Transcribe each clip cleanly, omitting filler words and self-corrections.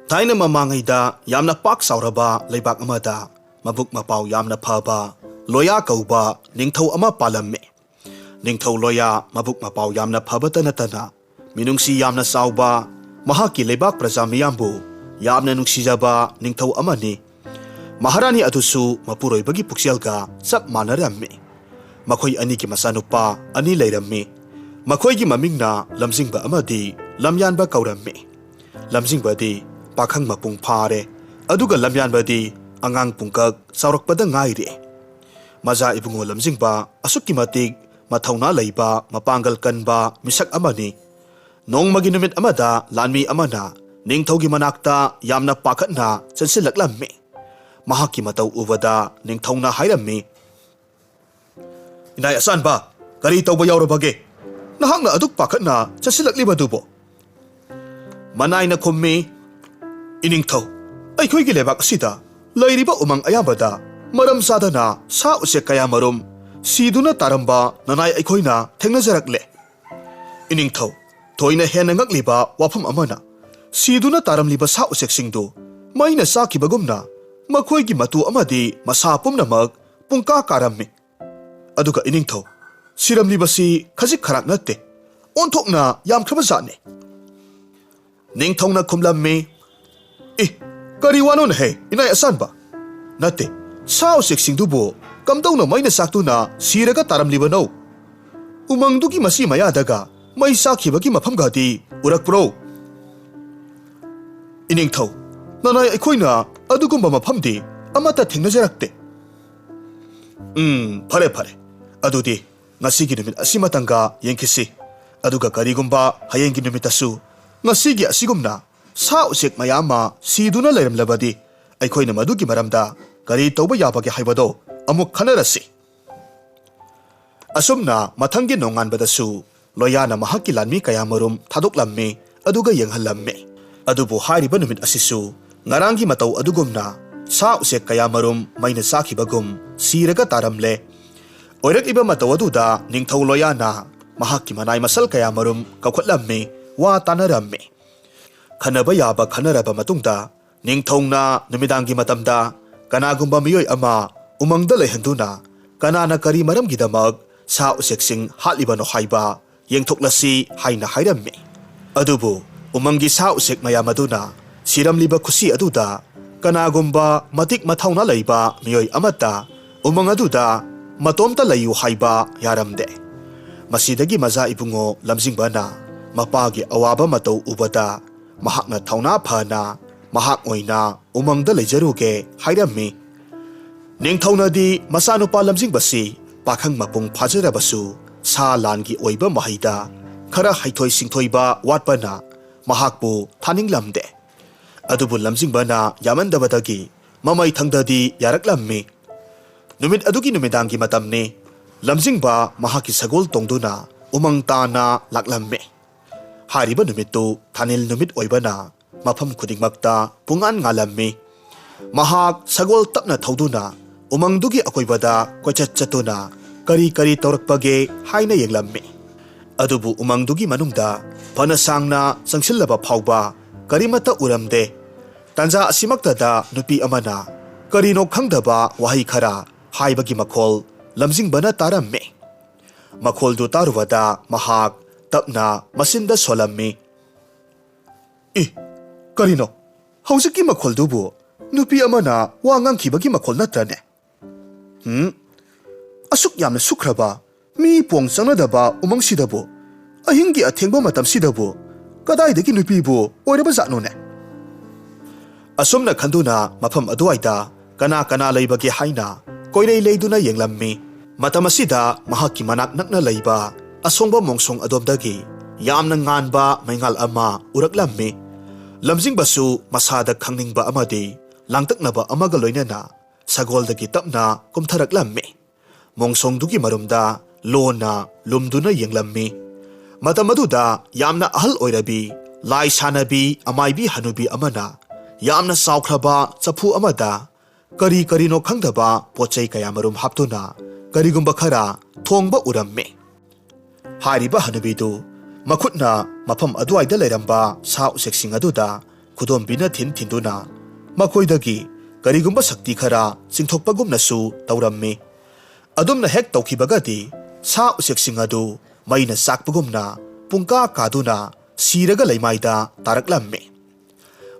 Taina mamangayda yamna pak sauraba leibak amada mabuk mapaw yamna phaba loya kauba ningthau ama palamme. Ningthau loya mabuk mapaw yamna phaba tanatana minungsi yamna sauba mahaki leibak praja miyambu yamna nungsijaba ningthau amani. Maharani adusu mapuroibagi puksialga chap manaramme. Makhoi ani ki masanupa ani leirammi. Makhoi gi mamingna lamjingba amadi lamyanba kauramme. Lamjingba di pakhang mapung phare aduga lamyanba di angang pungkak saurakpada ngaire. Maja ibungo lamjingba asukki matik mathauna leiba mapangal kanba misak amani. Nongmagi numit amada lanmi amana ningthaugi manakta yamna pakhatna chansilaklamme. Mahaki matau ubada ningthauna hairammi. Inay asan ba? Kari tawba yaurabage? Nahangna aduk pakhatna chansilaklibadubo. Manay na kummi. Iningthaw, aykhoygi leibak asida lairiba umang ayambada maram sadana sa usek kaya marum siduna taramba nanay aykhoyna thengnajarakle. Iningthaw, thoyna hena ngakliba wafam amana siduna taramliba sa useksingdu mayna sakibagumna makhoygi matu amadi masa pumnamak pungka karammi. Aduga iningthaw, siramlibasi khajik kharak natte onthokna yamkhrabajatne. Ningthawna khumlammi. Kari wanon he inay asan ba? Nate, sao seksing dubo kamdaw na may nasakto na siraga taramliba no. Umangdugi masi mayadaga may sakibagi mapamgati urak pro. Iningthaw, nanay akoy na adugumba mapamdi amata thengnajarakte. Pare. Adudi, ngasigi numit asimatanga yengkisi. Aduga karigumba hayenggi numitasu ngasigi asigumna sa usik mayama siduna leiramlabadi aykhoyna madugi maramda kari tawba yabage haibado amuk khanarasi. Asumna mathangi nonganbadasu loyana mahaki lanmi kaya marum thadoklammi aduga yenghallamme. Adubu hariba numit asisu ngarangi mataw adugumna sa usik kaya marum mayna sakibagum siraga taramle. Oirak iba mataw aduda ningthaw loyana mahaki manay masal kaya marum kakhutlammi wa tanaramme. Khanaba yaba khanaraba matungda ningthongna numidangi matamda kanagumba miyoy ama umangda leihanduna kanana kari maramgidamak sa useksing halibano haiba yengthoklasi haina hairammi. Adubu umangi sa usek mayamaduna siramliba khusi aduda kanagumba matik mathauna leiba miyoy amata umang aduda matomta leiyu haiba yaramde. Masidagi maza ibungo lamjingbana mapagi awaba mataw ubada mahakna thauna phana mahak oina umangda leijaruge hairammi. Ningthauna di masanupa lamjingbasi pakhang mapung phajarabasu sa langi oiba mahaida khara haithoi singthoiba watpana mahakpu thaninglamde. Adubu lamjingbana yamandabadagi mamai thangdadi yaraklammi. Numit adugi numidangi matamni lamjingba mahaki sagol tongduna umang tana laklammi. Hariba numittu thanil numit oibana mafam khudingmakta pungan ngalammi. Mahak sagol tapna thauduna umangdugi akoibada koichat chatuna kari tawrakpage haina yenglammi. Adubu umangdugi manungda panasangna sangsilaba phawba karimata uramde. Tanja asimaktada nupi amana karino khangdaba wahi khara haibagi makhol lamjingbana tarammi. Makholdu tarubada mahak tapna masinda solammi. Karino, hausiki makholdubu nupi amana wa ngangkhibagi makhol natrane. Asuk yamna sukraba mi pong changnadaba umangsidabu ahinggi athengba matamsidabu kadaidagi nupibu oiraba zatnone. Asumna khanduna mafam aduaida kana leibagi haina koirei leiduna yenglammi. Matamasida mahaki manak nakna leiba asongba mongsong adomdagi yamna nganba maingal ama uraklammi. Lamjingbasu masada khangningba amadi langtaknaba amaga loinana sagoldagi tapna kumtharaklammi. Mongsongdugi marumda lona lumduna yenglammi. Matamaduda yamna ahal oirabi lai sanabi amaibi hanubi amana yamna saukhraba chapu amada karino khangdaba pochai kaya marum haptuna karigumba khara thongba urammi. Hariba hanubidu makhutna mafam aduaida leiramba sa useksing aduda ꯈꯨꯗꯣꯝꯕꯤꯅ ꯊꯤꯟꯗꯨꯅ ꯃꯈꯣꯏꯗꯒꯤ ꯀꯔꯤꯒꯨꯝꯕ ꯁꯛꯇꯤ ꯈꯔ ꯆꯤꯡꯊꯣꯛꯄꯒꯨꯝꯅꯁꯨ ꯇꯧꯔꯝꯃꯤ꯫ ꯑꯗꯨꯝꯅ ꯍꯦꯛ ꯇꯧꯈꯤꯕꯒꯗꯤ ꯁꯥ ꯎꯆꯦꯛꯁꯤꯡ ꯑꯗꯨ ꯃꯩꯅ ꯆꯥꯛꯄꯒꯨꯝꯅ ꯄꯨꯡꯀꯥ ꯀꯥꯗꯨꯅ ꯁꯤꯔꯒ ꯂꯩꯃꯥꯏꯗ ꯇꯥꯔꯛꯂꯝꯃꯤ꯫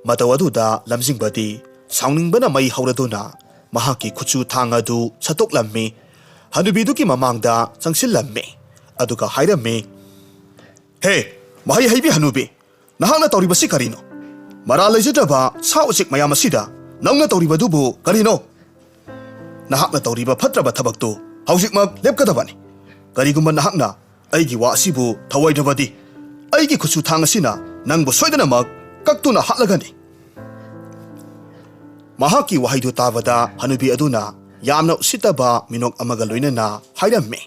ꯃꯇꯧ ꯑꯗꯨꯗ ꯂꯝꯖꯤꯡꯕꯗꯤ ꯁꯥꯎꯅꯤꯡꯕꯅ ꯃꯩ ꯍꯧꯔꯗꯨꯅ ꯃꯍꯥꯛꯀꯤ ꯈꯨꯠꯁꯨ ꯊꯥꯡ ꯑꯗꯨ ꯁꯠꯇꯣꯛꯂꯝꯃꯤ꯫ ꯍꯅꯨꯕꯤꯗꯨꯒꯤ ꯃꯃꯥꯡꯗ ꯆꯪꯁꯤꯜꯂꯝꯃꯤ ꯑꯗꯨꯒ ꯍꯥꯏꯔꯝꯃꯤ, "ꯍꯦ, ꯃꯍꯩ ꯍꯩꯕꯤ ꯍꯅꯨꯕꯤ, ꯅꯍꯥꯛꯅ ꯇꯧꯔꯤꯕꯁꯤ ꯀꯔꯤꯅꯣ? ꯃꯔꯥꯜ ꯂꯩꯖꯗ꯭ꯔꯕ ꯁꯥ ꯎꯆꯦꯛ ꯃꯌꯥꯝ ꯑꯁꯤꯗ ꯅꯪꯅ ꯇꯧꯔꯤꯕꯗꯨꯕꯨ ꯀꯔꯤꯅꯣ? ꯅꯍꯥꯛꯅ ꯇꯧꯔꯤꯕ ꯐꯠꯇ꯭ꯔꯕ ꯊꯕꯛꯇꯨ ꯍꯧꯖꯤꯛꯃꯛ ꯂꯦꯞꯀꯗꯕꯅꯤ꯫ ꯀꯔꯤꯒꯨꯝꯕ ꯅꯍꯥꯛꯅ ꯑꯩꯒꯤ ꯋꯥ ꯑꯁꯤꯕꯨ ꯊꯧꯑꯣꯏꯗ꯭ꯔꯕꯗꯤ ꯑꯩꯒꯤ ꯈꯨꯠꯁꯨ ꯊꯥꯡ ꯑꯁꯤꯅ ꯅꯪꯕꯨ ꯁꯣꯏꯗꯅꯃꯛ ꯀꯛꯇꯨꯅ ꯍꯥꯠꯂꯒꯅꯤ." ꯃꯍꯥꯛꯀꯤ ꯋꯥꯍꯩꯗꯨ ꯇꯥꯕꯗ ꯍꯅꯨꯕꯤ ꯑꯗꯨꯅ ꯌꯥꯝꯅ ꯎꯁꯤꯠꯇꯕ ꯃꯤꯅꯣꯛ ꯑꯃꯒ ꯂꯣꯏꯅꯅ ꯍꯥꯏꯔꯝꯃꯤ,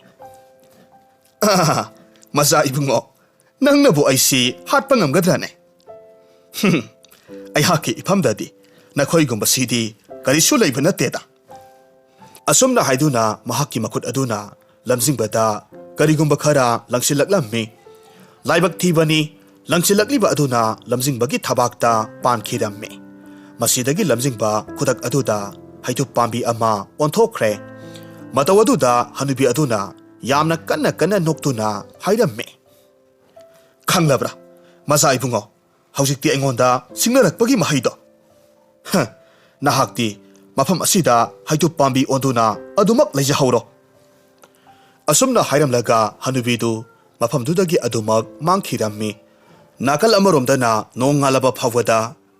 "ꯃꯆꯥ ꯏꯕꯨꯡꯉꯣ, ꯅꯪꯅꯕꯨ ꯑꯩꯁꯤ ꯍꯥꯠꯄ ꯉꯝꯒꯗ꯭ꯔꯥꯅꯦ? ꯑꯩꯍꯥꯛꯀꯤ ꯏꯐꯝꯗꯗꯤ ꯅꯈꯣꯏꯒꯨꯝꯕꯁꯤꯗꯤ ꯀꯔꯤꯁꯨ ꯂꯩꯕ ꯅꯠꯇꯦꯗ." ꯑꯁꯨꯝꯅ ꯍꯥꯏꯗꯨꯅ ꯃꯍꯥꯛꯀꯤ ꯃꯈꯨꯠ ꯑꯗꯨꯅ ꯂꯝꯖꯤꯡꯕꯗ ꯀꯔꯤꯒꯨꯝꯕ ꯈꯔ ꯂꯪꯁꯤꯜꯂꯛꯂꯝꯃꯤ꯫ ꯂꯥꯏꯕꯛ ꯊꯤꯕꯅꯤ, ꯂꯪꯁꯤꯜꯂꯛꯂꯤꯕ ꯑꯗꯨꯅ ꯂꯝꯖꯤꯡꯕꯒꯤ ꯊꯕꯥꯛꯇ ꯄꯥꯟꯈꯤꯔꯝꯃꯤ꯫ ꯃꯁꯤꯗꯒꯤ ꯂꯝꯖꯤꯡꯕ ꯈꯨꯗꯛ ꯑꯗꯨꯗ ꯍꯩꯇꯨꯞ ꯄꯥꯝꯕꯤ ꯑꯃ ꯑꯣꯟꯊꯣꯛꯈ꯭ꯔꯦ꯫ ꯃꯇꯧ ꯑꯗꯨꯗ ꯍꯅꯨꯕꯤ ꯑꯗꯨꯅ ꯌꯥꯝꯅ ꯀꯟꯅ ꯅꯣꯛꯇꯨꯅ ꯍꯥꯏꯔꯝꯃꯤ, "ꯈꯪꯂꯕ꯭ꯔꯥ ꯃꯆꯥ ꯏꯕꯨꯡꯉꯣ, ꯍꯧꯖꯤꯛꯇꯤ ꯑꯩꯉꯣꯟꯗ ꯁꯤꯡꯅꯔꯛꯄꯒꯤ ꯃꯍꯩꯗꯣ? ꯅꯍꯥꯛꯇꯤ ꯃꯐꯝ ꯑꯁꯤꯗ ꯍꯩꯇꯨꯞ ꯄꯥꯝꯕꯤ ꯑꯣꯟꯗꯨꯅ ꯑꯗꯨꯃꯛ ꯂꯩꯖꯍꯧꯔꯣ." ꯑꯁꯨꯝꯅ ꯍꯥꯏꯔꯝꯂꯒ ꯍꯅꯨꯕꯤꯗꯨ ꯃꯐꯝꯗꯨꯗꯒꯤ ꯑꯗꯨꯃꯛ ꯃꯥꯡꯈꯤꯔꯝꯃꯤ꯫ ꯅꯥꯀꯜ ꯑꯃꯔꯣꯝꯗꯅ ꯅꯣꯡ ꯉꯥꯜꯂꯕ ꯐꯥꯎꯕꯗ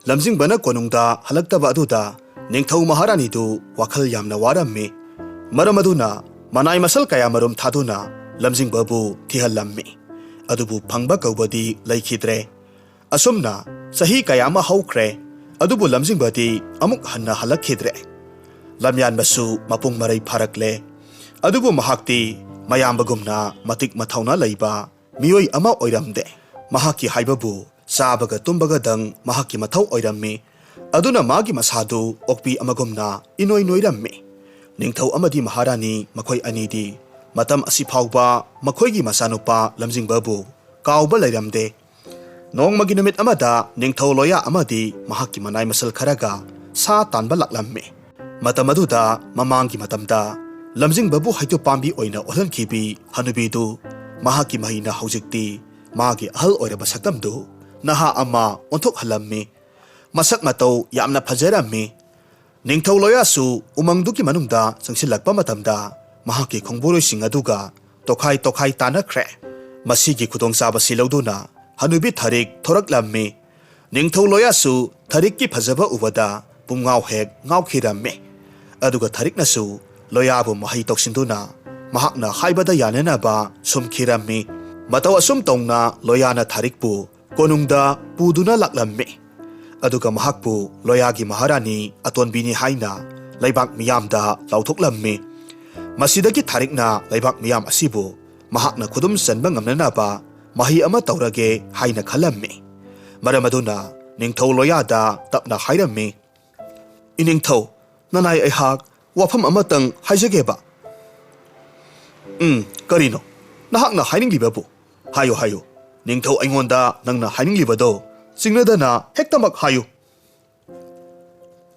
ꯂꯝꯖꯤꯡꯕꯅ ꯀꯣꯅꯨꯡꯗ ꯍꯜꯂꯛꯇꯕ ꯑꯗꯨꯗ ꯅꯤꯡꯊꯧ ꯃꯍꯥꯔꯥꯅꯤꯗꯨ ꯋꯥꯈꯜ ꯌꯥꯝꯅ ꯋꯥꯔꯝꯃꯤ꯫ ꯃꯔꯝ ꯑꯗꯨꯅ ꯃꯅꯥꯏ ꯃꯁꯜ ꯀꯌꯥꯃꯔꯨꯝ ꯊꯥꯗꯨꯅ ꯂꯝꯖꯤꯡꯕꯕꯨ ꯊꯤꯍꯜꯂꯝꯃꯤ꯫ ꯑꯗꯨꯕꯨ ꯐꯪꯕ ꯀꯧꯕꯗꯤ ꯂꯩꯈꯤꯗ꯭ꯔꯦ꯫ ꯑꯁꯨꯝꯅ ꯆꯍꯤ ꯀꯌꯥ ꯑꯃ ꯍꯧꯈ꯭ꯔꯦ, ꯑꯗꯨꯕꯨ ꯂꯝꯖꯤꯡꯕꯗꯤ ꯑꯃꯨꯛ ꯍꯟꯅ ꯍꯜꯂꯛꯈꯤꯗ꯭ꯔꯦ꯫ ꯂꯝꯌꯥꯟꯕꯁꯨ ꯃꯄꯨꯡ ꯃꯔꯩ ꯐꯥꯔꯛꯂꯦ, ꯑꯗꯨꯕꯨ ꯃꯍꯥꯛꯇꯤ ꯃꯌꯥꯝꯕꯒꯨꯝꯅ ꯃꯇꯤꯛ ꯃꯊꯧꯅꯥ ꯂꯩꯕ ꯃꯤꯑꯣꯏ ꯑꯃ ꯑꯣꯏꯔꯝꯗꯦ꯫ ꯃꯍꯥꯛꯀꯤ ꯍꯥꯏꯕꯕꯨ ꯆꯥꯕꯒ ꯇꯨꯝꯕꯒꯗꯪ ꯃꯍꯥꯛꯀꯤ ꯃꯊꯧ ꯑꯣꯏꯔꯝꯃꯤ꯫ ꯑꯗꯨꯅ ꯃꯥꯒꯤ ꯃꯁꯥꯗꯨ ꯑꯣꯛꯄꯤ ꯑꯃꯒꯨꯝꯅ ꯏꯅꯣꯏ ꯅꯣꯏꯔꯝꯃꯤ꯫ ꯅꯤꯡꯊꯧ ꯑꯃꯗꯤ ꯃꯍꯥꯔꯥꯅꯤ ꯃꯈꯣꯏ ꯑꯅꯤꯗꯤ ꯃꯇꯝ ꯑꯁꯤ ꯐꯥꯎꯕ ꯃꯈꯣꯏꯒꯤ ꯃꯆꯥꯅꯨꯄꯥ ꯂꯝꯖꯤꯡꯕꯕꯨ ꯀꯥꯎꯕ ꯂꯩꯔꯝꯗꯦ꯫ ꯅꯣꯡꯃꯒꯤ ꯅꯨꯃꯤꯠ ꯑꯃꯗ ꯅꯤꯡꯊꯧ ꯂꯣꯌꯥ ꯑꯃꯗꯤ ꯃꯍꯥꯛꯀꯤ ꯃꯅꯥꯏ ꯃꯁꯜ ꯈꯔꯒ ꯁꯥ ꯇꯥꯟꯕ ꯂꯥꯛꯂꯝꯃꯤ꯫ ꯃꯇꯝ ꯑꯗꯨꯗ ꯃꯃꯥꯡꯒꯤ ꯃꯇꯝꯗ ꯂꯝꯖꯤꯡꯕꯕꯨ ꯍꯩꯇꯨꯞ ꯄꯥꯝꯕꯤ ꯑꯣꯏꯅ ꯑꯣꯜꯍꯟꯈꯤꯕꯤ ꯍꯅꯨꯕꯤꯗꯨ ꯃꯍꯥꯛꯀꯤ ꯃꯍꯩꯅ ꯍꯧꯖꯤꯛꯇꯤ ꯃꯥꯒꯤ ꯑꯍꯜ ꯑꯣꯏꯔꯕ ꯁꯛꯇꯝꯗꯨ ꯅꯍꯥ ꯑꯃ ꯑꯣꯟꯊꯣꯛꯍꯜꯂꯝꯃꯤ꯫ ꯃꯁꯛ ꯃꯇꯧ ꯌꯥꯝꯅ ꯐꯖꯔꯝꯃꯤ꯫ ꯅꯤꯡꯊꯧ ꯂꯣꯌꯥꯁꯨ ꯎꯃꯪꯗꯨꯒꯤ ꯃꯅꯨꯡꯗ ꯆꯪꯁꯤꯜꯂꯛꯄ ꯃꯇꯝꯗ ꯃꯍꯥꯛꯀꯤ ꯈꯣꯡꯕꯨꯔꯣꯏꯁꯤꯡ ꯑꯗꯨꯒ ꯇꯣꯈꯥꯏ ꯇꯥꯟꯅꯈ꯭ꯔꯦ꯫ ꯃꯁꯤꯒꯤ ꯈꯨꯗꯣꯡꯆꯥꯕꯁꯤ ꯂꯧꯗꯨꯅ ꯍꯅꯨꯕꯤ ꯊꯔꯤꯛ ꯊꯣꯔꯛꯂꯝꯃꯤ꯫ ꯅꯤꯡꯊꯧ ꯂꯣꯌꯥꯁꯨ ꯊꯔꯤꯛꯀꯤ ꯐꯖꯕ ꯎꯕꯗ ꯄꯨꯝꯉꯥꯎ ꯍꯦꯛ ꯉꯥꯎꯈꯤꯔꯝꯃꯤ꯫ ꯑꯗꯨꯒ ꯊꯔꯤꯛꯅꯁꯨ ꯂꯣꯌꯥꯕꯨ ꯃꯍꯩ ꯇꯧꯁꯤꯟꯗꯨꯅ ꯃꯍꯥꯛꯅ ꯍꯥꯏꯕꯗ ꯌꯥꯅꯅꯕ ꯁꯨꯝꯈꯤꯔꯝꯃꯤ꯫ ꯃꯇꯧ ꯑꯁꯨꯝ ꯇꯧꯅ ꯂꯣꯌꯥꯅ ꯊꯔꯤꯛꯄꯨ ꯀꯣꯅꯨꯡꯗ ꯄꯨꯗꯨꯅ ꯂꯥꯛꯂꯝꯃꯤ꯫ ꯑꯗꯨꯒ ꯃꯍꯥꯛꯄꯨ ꯂꯣꯌꯥꯒꯤ ꯃꯍꯥꯔꯥꯅꯤ ꯑꯇꯣꯟꯕꯤꯅꯤ ꯍꯥꯏꯅ ꯂꯩꯕꯥꯛ ꯃꯤꯌꯥꯝꯗ ꯂꯥꯎꯊꯣꯛꯂꯝꯃꯤ꯫ ꯃꯁꯤꯗꯒꯤ ꯊꯔꯤꯛꯅ ꯂꯩꯕꯥꯛ ꯃꯤꯌꯥꯝ ꯑꯁꯤꯕꯨ ꯃꯍꯥꯛꯅ ꯈꯨꯗꯨꯝ ꯆꯟꯕ ꯉꯝꯅꯅꯕ ꯃꯍꯩ ꯑꯃ ꯇꯧꯔꯒꯦ ꯍꯥꯏꯅ ꯈꯜꯂꯝꯃꯤ꯫ ꯃꯔꯝ ꯑꯗꯨꯅ ꯅꯤꯡꯊꯧ ꯂꯣꯌꯥꯗ ꯇꯞꯅ ꯍꯥꯏꯔꯝꯃꯤ, "ꯏꯅꯤꯡꯊꯧ, ꯅꯅꯥꯏ ꯑꯩꯍꯥꯛ ꯋꯥꯐꯝ ꯑꯃꯇꯪ ꯍꯥꯏꯖꯒꯦꯕ." "ꯀꯔꯤꯅꯣ ꯅꯍꯥꯛꯅ ꯍꯥꯏꯅꯤꯡꯂꯤꯕꯕꯨ? ꯍꯥꯏꯌꯨ, ꯅꯤꯡꯊꯧ ꯑꯩꯉꯣꯟꯗ ꯅꯪꯅ ꯍꯥꯏꯅꯤꯡꯂꯤꯕꯗꯣ ꯆꯤꯡꯅꯗꯅ ꯍꯦꯛꯇꯃꯛ ꯍꯥꯏꯌꯨ."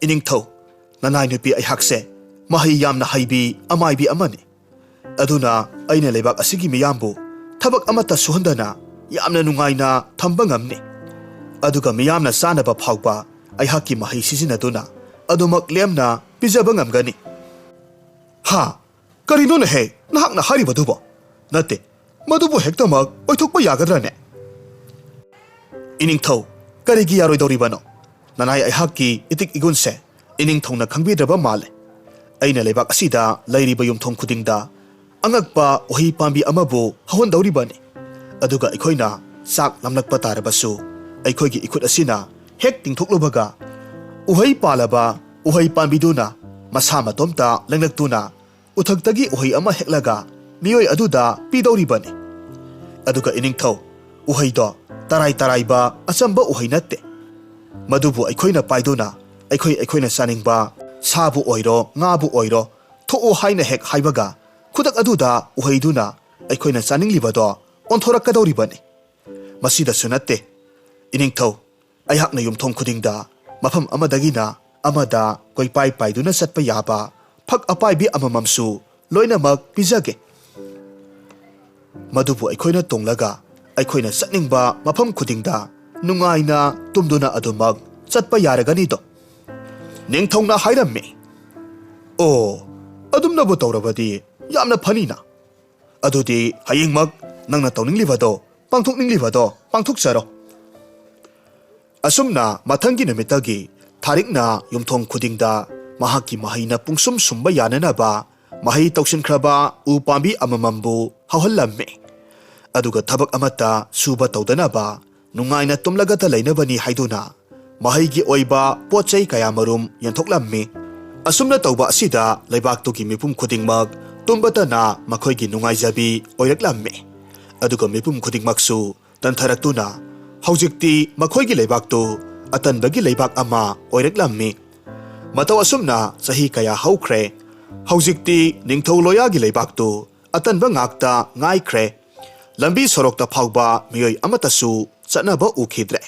"ꯏꯅꯤꯡꯊꯧ, ꯅꯅꯥꯏ ꯅꯨꯄꯤ ꯑꯩꯍꯥꯛꯁꯦ ꯃꯍꯩ ꯌꯥꯝꯅ ꯍꯩꯕꯤ ꯑꯃꯥꯏꯕꯤ ꯑꯃꯅꯤ꯫ ꯑꯗꯨꯅ ꯑꯩꯅ ꯂꯩꯕꯥꯛ ꯑꯁꯤꯒꯤ ꯃꯤꯌꯥꯝꯕꯨ ꯊꯕꯛ ꯑꯃꯠꯇ ꯁꯨꯍꯟꯗꯅ ꯌꯥꯝꯅ ꯅꯨꯡꯉꯥꯏꯅ ꯊꯝꯕ ꯉꯝꯅꯤ꯫ ꯑꯗꯨꯒ ꯃꯤꯌꯥꯝꯅ ꯆꯥꯅꯕ ꯐꯥꯎꯕ ꯑꯩꯍꯥꯛꯀꯤ ꯃꯍꯩ ꯁꯤꯖꯤꯟꯅꯗꯨꯅ ꯑꯗꯨꯃꯛ ꯂꯦꯝꯅ ꯄꯤꯖꯕ ꯉꯝꯒꯅꯤ." "ꯍꯥ, ꯀꯔꯤꯅꯣꯅꯦꯍꯦ ꯅꯍꯥꯛꯅ ꯍꯥꯏꯔꯤꯕꯗꯨꯕꯣ? ꯅꯠꯇꯦ, ꯃꯗꯨꯕꯨ ꯍꯦꯛꯇꯃꯛ ꯑꯣꯏꯊꯣꯛꯄ ꯌꯥꯒꯗ꯭ꯔꯥꯅꯦ?" "ꯏꯅꯤꯡꯊꯧ, ꯀꯔꯤꯒꯤ ꯌꯥꯔꯣꯏꯗꯧꯔꯤꯕꯅꯣ? ꯅꯅꯥꯏ ꯑꯩꯍꯥꯛꯀꯤ ꯏꯇꯤꯛ ꯏꯒꯨꯟꯁꯦ ꯏꯅꯤꯡꯊꯧꯅ ꯈꯪꯕꯤꯗ꯭ꯔꯕ ꯃꯥꯜꯂꯦ꯫ ꯑꯩꯅ ꯂꯩꯕꯥꯛ ꯑꯁꯤꯗ ꯂꯩꯔꯤꯕ ꯌꯨꯝꯊꯣꯡ ꯈꯨꯗꯤꯡꯗ ꯑꯉꯛꯄ ꯎꯍꯩ ꯄꯥꯝꯕꯤ ꯑꯃꯕꯨ ꯍꯧꯍꯟꯗꯧꯔꯤꯕꯅꯤ꯫ ꯑꯗꯨꯒ ꯑꯩꯈꯣꯏꯅ ꯆꯥꯛ ꯂꯥꯝꯂꯛꯄ ꯇꯥꯔꯕꯁꯨ ꯑꯩꯈꯣꯏꯒꯤ ꯏꯈꯨꯠ ꯑꯁꯤꯅ ꯍꯦꯛ ꯇꯤꯡꯊꯣꯛꯂꯨꯕꯒ ꯎꯍꯩ ꯄꯥꯜꯂꯕ ꯎꯍꯩ ꯄꯥꯝꯕꯤꯗꯨꯅ ꯃꯁꯥ ꯃꯇꯣꯝꯇ ꯂꯦꯡꯂꯛꯇꯨꯅ ꯎꯊꯛꯇꯒꯤ ꯎꯍꯩ ꯑꯃ ꯍꯦꯛꯂꯒ ꯃꯤꯑꯣꯏ ꯑꯗꯨꯗ ꯄꯤꯗꯧꯔꯤꯕꯅꯤ꯫ ꯑꯗꯨꯒ ꯏꯅꯤꯡꯊꯧ, ꯎꯍꯩꯗꯣ ꯇꯔꯥꯏꯕ ꯑꯆꯝꯕ ꯎꯍꯩ ꯅꯠꯇꯦ꯫ ꯃꯗꯨꯕꯨ ꯑꯩꯈꯣꯏꯅ ꯄꯥꯏꯗꯨꯅ ꯑꯩꯈꯣꯏꯅ ꯆꯥꯅꯤꯡꯕ ꯁꯥꯕꯨ ꯑꯣꯏꯔꯣ ꯉꯥꯕꯨ ꯑꯣꯏꯔꯣ ꯊꯣꯛꯑꯣ ꯍꯥꯏꯅ ꯍꯦꯛ ꯍꯥꯏꯕꯒ ꯈꯨꯗꯛ ꯑꯗꯨꯗ ꯎꯍꯩꯗꯨꯅ ꯑꯩꯈꯣꯏꯅ ꯆꯥꯅꯤꯡꯂꯤꯕꯗꯣ ꯑꯣꯟꯊꯣꯔꯛꯀꯗꯧꯔꯤꯕꯅꯤ꯫ ꯃꯁꯤꯗꯁꯨ ꯅꯠꯇꯦ, ꯏꯅꯤꯡꯊꯧ, ꯑꯩꯍꯥꯛꯅ ꯌꯨꯝꯊꯣꯡ ꯈꯨꯗꯤꯡꯗ ꯃꯐꯝ ꯑꯃꯗꯒꯤꯅ ꯑꯃꯗ ꯀꯣꯏꯄꯥꯏ ꯄꯥꯏꯗꯨꯅ ꯆꯠꯄ ꯌꯥꯕ ꯐꯛ ꯑꯄꯥꯏꯕꯤ ꯑꯃꯃꯝꯁꯨ ꯂꯣꯏꯅꯃꯛ ꯄꯤꯖꯒꯦ꯫ ꯃꯗꯨꯕꯨ ꯑꯩꯈꯣꯏꯅ ꯇꯣꯡꯂꯒ ꯑꯩꯈꯣꯏꯅ ꯆꯠꯅꯤꯡꯕ ꯃꯐꯝ ꯈꯨꯗꯤꯡꯗ ꯅꯨꯡꯉꯥꯏꯅ ꯇꯨꯝꯗꯨꯅ ꯑꯗꯨꯃꯛ ꯆꯠꯄ ꯌꯥꯔꯒꯅꯤꯗꯣ꯫ ꯅꯤꯡꯊꯧꯅ ꯍꯥꯏꯔꯝꯃꯤ꯫ ꯑꯣ, ꯑꯗꯨꯝꯅꯕꯨ ꯇꯧꯔꯕꯗꯤ ꯌꯥꯝꯅ ꯐꯅꯤꯅ꯫ ꯑꯗꯨꯗꯤ ꯍꯌꯦꯡꯃꯛ ꯅꯪꯅ ꯇꯧꯅꯤꯡꯂꯤꯕꯗꯣ ꯄꯥꯡꯊꯣꯛꯅꯤꯡꯂꯤꯕꯗꯣ ꯄꯥꯡꯊꯣꯛꯆꯔꯣ꯫ ꯑꯁꯨꯝꯅ ꯃꯊꯪꯒꯤ ꯅꯨꯃꯤꯠꯇꯒꯤ ꯊꯥꯔꯤꯛꯅ ꯌꯨꯝꯊꯣꯡ ꯈꯨꯗꯤꯡꯗ ꯃꯍꯥꯛꯀꯤ ꯃꯍꯩꯅ ꯄꯨꯡꯁꯨꯝ ꯁꯨꯝꯕ ꯌꯥꯅꯅꯕ ꯃꯍꯩ ꯇꯧꯁꯤꯟꯈ꯭ꯔꯕ ꯎ ꯄꯥꯝꯕꯤ ꯑꯃꯃꯝꯕꯨ ꯍꯧꯍꯜꯂꯝꯃꯤ꯫ ꯑꯗꯨꯒ ꯊꯕꯛ ꯑꯃꯠꯇ ꯁꯨꯕ ꯇꯧꯗꯅꯕ ꯅꯨꯡꯉꯥꯏꯅ ꯇꯨꯝꯂꯒꯇ ꯂꯩꯅꯕꯅꯤ ꯍꯥꯏꯗꯨꯅ ꯃꯍꯩꯒꯤ ꯑꯣꯏꯕ ꯄꯣꯠꯆꯩ ꯀꯌꯥꯃꯔꯨꯝ ꯌꯦꯟꯊꯣꯛꯂꯝꯃꯤ꯫ ꯑꯁꯨꯝꯅ ꯇꯧꯕ ꯑꯁꯤꯗ ꯂꯩꯕꯥꯛꯇꯨꯒꯤ ꯃꯤꯄꯨꯝ ꯈꯨꯗꯤꯡꯃꯛ ꯇꯨꯝꯕꯇꯅ ꯃꯈꯣꯏꯒꯤ ꯅꯨꯡꯉꯥꯏꯖꯕꯤ ꯑꯣꯏꯔꯛꯂꯝꯃꯤ꯫ ꯑꯗꯨꯒ ꯃꯤꯄꯨꯝ ꯈꯨꯗꯤꯡꯃꯛꯁꯨ ꯇꯟꯊꯔꯛꯇꯨꯅ ꯍꯧꯖꯤꯛꯇꯤ ꯃꯈꯣꯏꯒꯤ ꯂꯩꯕꯥꯛꯇꯨ ꯑꯇꯟꯕꯒꯤ ꯂꯩꯕꯥꯛ ꯑꯃ ꯑꯣꯏꯔꯛꯂꯝꯃꯤ꯫ ꯃꯇꯧ ꯑꯁꯨꯝꯅ ꯆꯍꯤ ꯀꯌꯥ ꯍꯧꯈ꯭ꯔꯦ꯫ ꯍꯧꯖꯤꯛꯇꯤ ꯅꯤꯡꯊꯧ ꯂꯣꯌꯥꯒꯤ ꯂꯩꯕꯥꯛꯇꯨ ꯑꯇꯟꯕ ꯉꯥꯛꯇ ꯉꯥꯏꯈ꯭ꯔꯦ꯫ ꯂꯝꯕꯤ ꯁꯣꯔꯣꯛꯇ ꯐꯥꯎꯕ ꯃꯤꯑꯣꯏ ꯑꯃꯠꯇꯁꯨ ꯆꯠꯅꯕ ꯎꯈꯤꯗ꯭ꯔꯦ꯫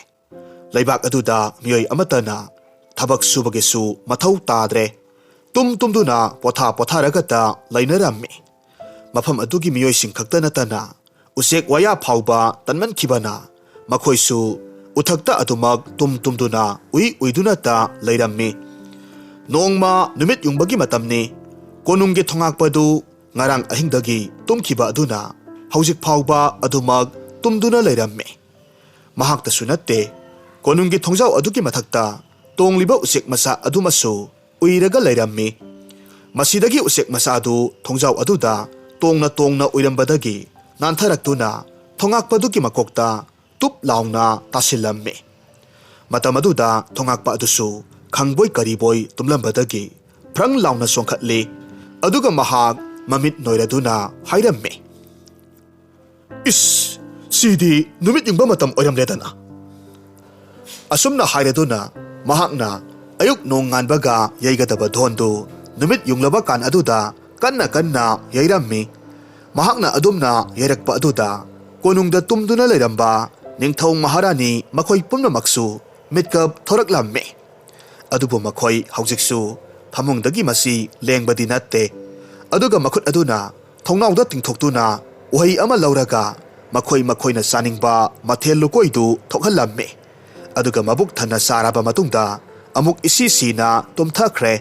ꯂꯩꯕꯥꯛ ꯑꯗꯨꯗ ꯃꯤꯑꯣꯏ ꯑꯃꯠꯇꯅ ꯊꯕꯛ ꯁꯨꯕꯒꯤꯁꯨ ꯃꯊꯧ ꯇꯥꯗ꯭ꯔꯦ꯫ ꯇꯨꯝꯗꯨꯅ ꯄꯣꯊꯥꯔꯒꯇ ꯂꯩꯅꯔꯝꯃꯤ꯫ ꯃꯐꯝ ꯑꯗꯨꯒꯤ ꯃꯤꯑꯣꯏꯁꯤꯡ ꯈꯛꯇ ꯅꯠꯇꯅ ꯎꯆꯦꯛ ꯋꯥꯌꯥ ꯐꯥꯎꯕ ꯇꯟꯃꯟꯈꯤꯕꯅ ꯃꯈꯣꯏꯁꯨ ꯎꯊꯛꯇ ꯑꯗꯨꯃꯛ ꯇꯨꯝꯗꯨꯅ ꯎꯏꯗꯨꯅꯇ ꯂꯩꯔꯝꯃꯤ꯫ ꯅꯣꯡꯃ ꯅꯨꯃꯤꯠ ꯌꯨꯡꯕꯒꯤ ꯃꯇꯝꯅꯤ꯫ ꯀꯣꯅꯨꯡꯒꯤ ꯊꯣꯉꯥꯛꯄꯗꯨ ꯉꯔꯥꯡ ꯑꯍꯤꯡꯗꯒꯤ ꯇꯨꯝꯈꯤꯕ ꯑꯗꯨꯅ ꯍꯧꯖꯤꯛ ꯐꯥꯎꯕ ꯑꯗꯨꯃꯛ ꯇꯨꯝꯗꯨꯅ ꯂꯩꯔꯝꯃꯤ꯫ ꯃꯍꯥꯛꯇꯁꯨ ꯅꯠꯇꯦ, ꯀꯣꯅꯨꯡꯒꯤ ꯊꯣꯡꯖꯥꯎ ꯑꯗꯨꯒꯤ ꯃꯊꯛꯇ ꯇꯣꯡꯂꯤꯕ ꯎꯆꯦꯛ ꯃꯆꯥ ꯑꯗꯨꯃꯁꯨ ꯎꯏꯔꯒ ꯂꯩꯔꯝꯃꯤ꯫ ꯃꯁꯤꯗꯒꯤ ꯎꯆꯦꯛ ꯃꯆꯥꯗꯨ ꯊꯣꯡꯖꯥꯎ ꯑꯗꯨꯗ ꯇꯣꯡꯅ ꯎꯏꯔꯝꯕꯗꯒꯤ ꯅꯥꯟꯊꯔꯛꯇꯨꯅ ꯊꯣꯉꯥꯛꯄꯗꯨꯒꯤ ꯃꯀꯣꯛꯇ ꯇꯨꯞ ꯂꯥꯎꯅ ꯇꯥꯁꯤꯜꯂꯝꯃꯤ꯫ ꯃꯇꯝ ꯑꯗꯨꯗ ꯊꯣꯉꯥꯛꯄ ꯑꯗꯨꯁꯨ ꯈꯪꯕꯣꯏ ꯀꯔꯤꯕꯣꯏ ꯇꯨꯝꯂꯝꯕꯗꯒꯤ ꯐ꯭ꯔꯪ ꯂꯥꯎꯅ ꯆꯣꯡꯈꯠꯂꯤ꯫ ꯑꯗꯨꯒ ꯃꯍꯥꯛ ꯃꯃꯤꯠ ꯅꯣꯏꯔꯗꯨꯅ ꯍꯥꯏꯔꯝꯃꯤ꯫ ꯏꯁ, ꯁꯤꯗꯤ ꯅꯨꯃꯤꯠ ꯌꯨꯡꯕ ꯃꯇꯝ ꯑꯣꯏꯔꯝꯂꯦꯗꯅ꯫ ꯑꯁꯨꯝꯅ ꯍꯥꯏꯔꯗꯨꯅ ꯃꯍꯥꯛꯅ ꯑꯌꯨꯛ ꯅꯣꯡ ꯉꯥꯟꯕꯒ ꯌꯩꯒꯗꯕ ꯙꯣꯟꯗꯨ ꯅꯨꯃꯤꯠ ꯌꯨꯡꯂꯕ ꯀꯥꯟ ꯑꯗꯨꯗ ꯀꯟꯅ ꯌꯩꯔꯝꯃꯤ꯫ ꯃꯍꯥꯛꯅ ꯑꯗꯨꯝꯅ ꯌꯩꯔꯛꯄ ꯑꯗꯨꯗ ꯀꯣꯅꯨꯡꯗ ꯇꯨꯝꯗꯨꯅ ꯂꯩꯔꯝꯕ ꯅꯤꯡꯊꯧ ꯃꯍꯥꯔꯥꯅꯤ ꯃꯈꯣꯏ ꯄꯨꯝꯅꯃꯛꯁꯨ ꯃꯤꯠꯀꯞ ꯊꯣꯔꯛꯂꯝꯃꯤ꯫ ꯑꯗꯨꯕꯨ ꯃꯈꯣꯏ ꯍꯧꯖꯤꯛꯁꯨ ꯐꯃꯨꯡꯗꯒꯤ ꯃꯁꯤ ꯂꯦꯡꯕꯗꯤ ꯅꯠꯇꯦ꯫ ꯑꯗꯨꯒ ꯃꯈꯨꯠ ꯑꯗꯨꯅ ꯊꯣꯡꯅꯥꯎꯗ ꯇꯤꯡꯊꯣꯛꯇꯨꯅ ꯎꯍꯩ ꯑꯃ ꯂꯧꯔꯒ ꯃꯈꯣꯏꯅ ꯆꯥꯅꯤꯡꯕ ꯃꯊꯦꯜ ꯂꯨꯀꯣꯏꯗꯨ ꯊꯣꯛꯍꯜꯂꯝꯃꯤ꯫ ꯑꯗꯨꯒ ꯃꯕꯨꯛ ꯊꯟꯅ ꯆꯥꯔꯕ ꯃꯇꯨꯡꯗ ꯑꯃꯨꯛ ꯏꯁꯤꯁꯤꯅ ꯇꯨꯝꯊꯈ꯭ꯔꯦ꯫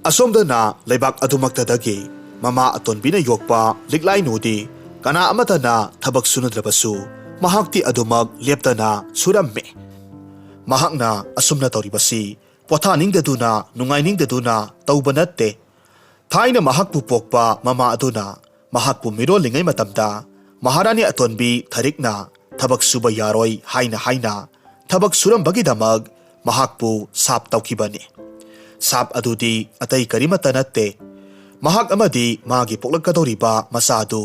ꯑꯁꯣꯝꯗꯅ ꯂꯩꯕꯥꯛ ꯑꯗꯨꯃꯛꯇꯗꯒꯤ ꯃꯃꯥ ꯑꯇꯣꯟꯕꯤꯅ ꯌꯣꯛꯄ ꯂꯤꯛꯂꯥꯏꯅꯨꯗꯤ ꯀꯅꯥ ꯑꯃꯠꯇꯅ ꯊꯕꯛ ꯁꯨꯅꯗ꯭ꯔꯕꯁꯨ ꯃꯍꯥꯛꯇꯤ ꯑꯗꯨꯃꯛ ꯂꯦꯞꯇꯅ ꯁꯨꯔꯝꯃꯤ꯫ ꯃꯍꯥꯛꯅ ꯑꯁꯨꯝꯅ ꯇꯧꯔꯤꯕꯁꯤ ꯄꯣꯊꯥꯅꯤꯡꯗꯗꯨꯅ ꯅꯨꯡꯉꯥꯏꯅꯤꯡꯗꯗꯨꯅ ꯇꯧꯕ ꯅꯠꯇꯦ꯫ ꯊꯥꯏꯅ ꯃꯍꯥꯛꯄꯨ ꯄꯣꯛꯄ ꯃꯃꯥ ꯑꯗꯨꯅ ꯃꯍꯥꯛꯄꯨ ꯃꯤꯔꯣꯜꯂꯤꯉꯩ ꯃꯇꯝꯗ ꯃꯍꯥꯔꯥꯅꯤ ꯑꯇꯣꯟꯕꯤ ꯊꯥꯔꯤꯛꯅ ꯊꯕꯛ ꯁꯨꯕ ꯌꯥꯔꯣꯏ ꯍꯥꯏꯅ ꯊꯕꯛ ꯁꯨꯔꯝꯕꯒꯤꯗꯃꯛ ꯃꯍꯥꯛꯄꯨ ꯁꯥꯞ ꯇꯧꯈꯤꯕꯅꯤ꯫ ꯁꯥꯞ ꯑꯗꯨꯗꯤ ꯑꯇꯩ ꯀꯔꯤꯃꯠꯇ ꯅꯠꯇꯦ꯫ ꯃꯍꯥꯛ ꯑꯃꯗꯤ ꯃꯥꯒꯤ ꯄꯣꯛꯂꯛꯀꯗꯧꯔꯤꯕ ꯃꯆꯥꯗꯨ